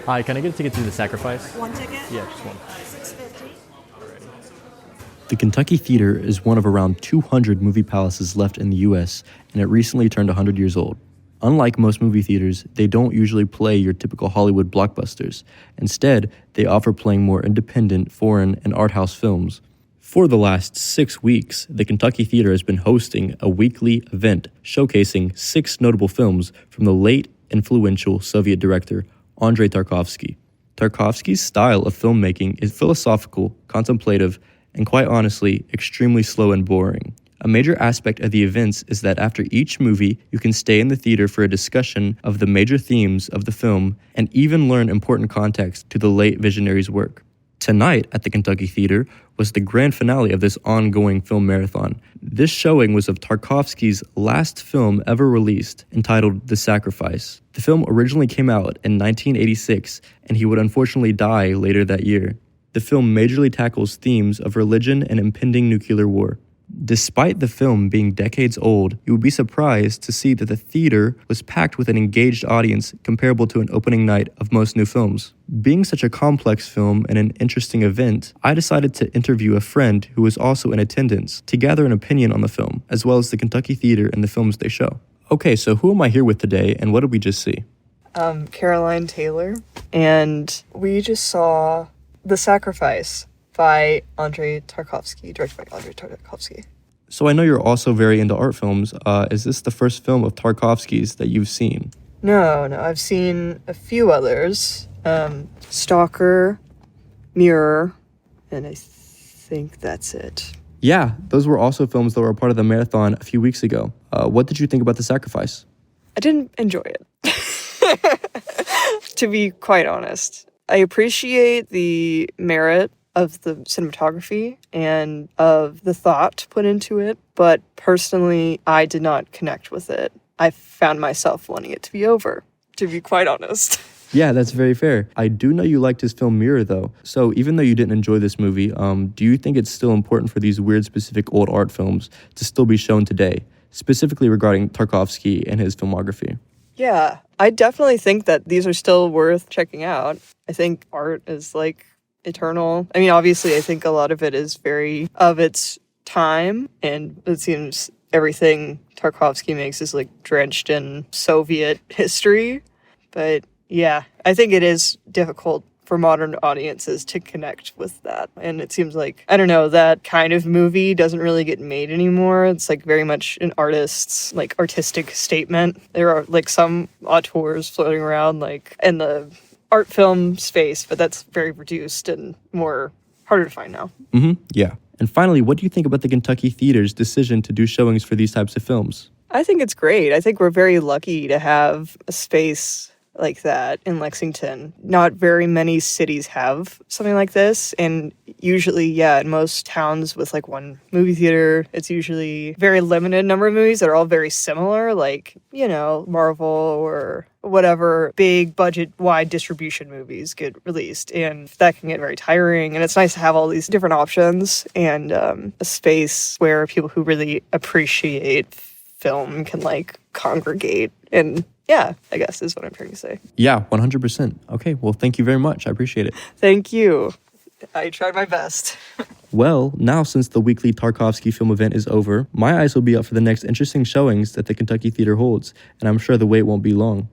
Hi, can I get a ticket to The Sacrifice? One ticket? Yeah, just one. $6.50. The Kentucky Theater is one of around 200 movie palaces left in the U.S., and it recently turned 100 years old. Unlike most movie theaters, they don't usually play your typical Hollywood blockbusters. Instead, they offer playing more independent, foreign, and art house films. For the last 6 weeks, the Kentucky Theater has been hosting a weekly event showcasing 6 notable films from the late, influential Soviet director Andrei Tarkovsky. Tarkovsky's style of filmmaking is philosophical, contemplative, and quite honestly, extremely slow and boring. A major aspect of the events is that after each movie, you can stay in the theater for a discussion of the major themes of the film and even learn important context to the late visionary's work. Tonight at the Kentucky Theater was the grand finale of this ongoing film marathon. This showing was of Tarkovsky's last film ever released, entitled The Sacrifice. The film originally came out in 1986, and he would unfortunately die later that year. The film majorly tackles themes of religion and impending nuclear war. Despite the film being decades old, you would be surprised to see that the theater was packed with an engaged audience comparable to an opening night of most new films. Being such a complex film and an interesting event, I decided to interview a friend who was also in attendance to gather an opinion on the film, as well as the Kentucky Theater and the films they show. Okay, so who am I here with today, and what did we just see? Caroline Taylor, and we just saw The Sacrifice by Andrei Tarkovsky, directed by Andrei Tarkovsky. So I know you're also very into art films. Is this the first film of Tarkovsky's that you've seen? No, I've seen a few others. Stalker, Mirror, and I think that's it. Yeah, those were also films that were a part of the marathon a few weeks ago. What did you think about The Sacrifice? I didn't enjoy it, to be quite honest. I appreciate the merit of the cinematography and of the thought put into it, but personally, I did not connect with it. I found myself wanting it to be over, to be quite honest. Yeah, that's very fair. I do know you liked his film Mirror, though. So even though you didn't enjoy this movie, do you think it's still important for these weird, specific old art films to still be shown today, specifically regarding Tarkovsky and his filmography? Yeah, I definitely think that these are still worth checking out. I think art is eternal. I mean, obviously, I think a lot of it is very of its time, and it seems everything Tarkovsky makes is drenched in Soviet history. But yeah, I think it is difficult for modern audiences to connect with that. And it seems I don't know, that kind of movie doesn't really get made anymore. It's very much an artist's artistic statement. There are some auteurs floating around in the art film space, but that's very reduced and more harder to find now. Yeah. And finally, what do you think about the Kentucky Theater's decision to do showings for these types of films? I think it's great. I think we're very lucky to have a space like that in Lexington. Not very many cities have something like this, and usually, in most towns with one movie theater, it's usually very limited number of movies that are all very similar, Marvel or whatever big budget wide distribution movies get released, and that can get very tiring. And it's nice to have all these different options and a space where people who really appreciate film can congregate. And yeah, I guess is what I'm trying to say. Yeah, 100%. Okay, well, thank you very much. I appreciate it. Thank you. I tried my best. Well, now since the weekly Tarkovsky film event is over, my eyes will be up for the next interesting showings that the Kentucky Theater holds, and I'm sure the wait won't be long.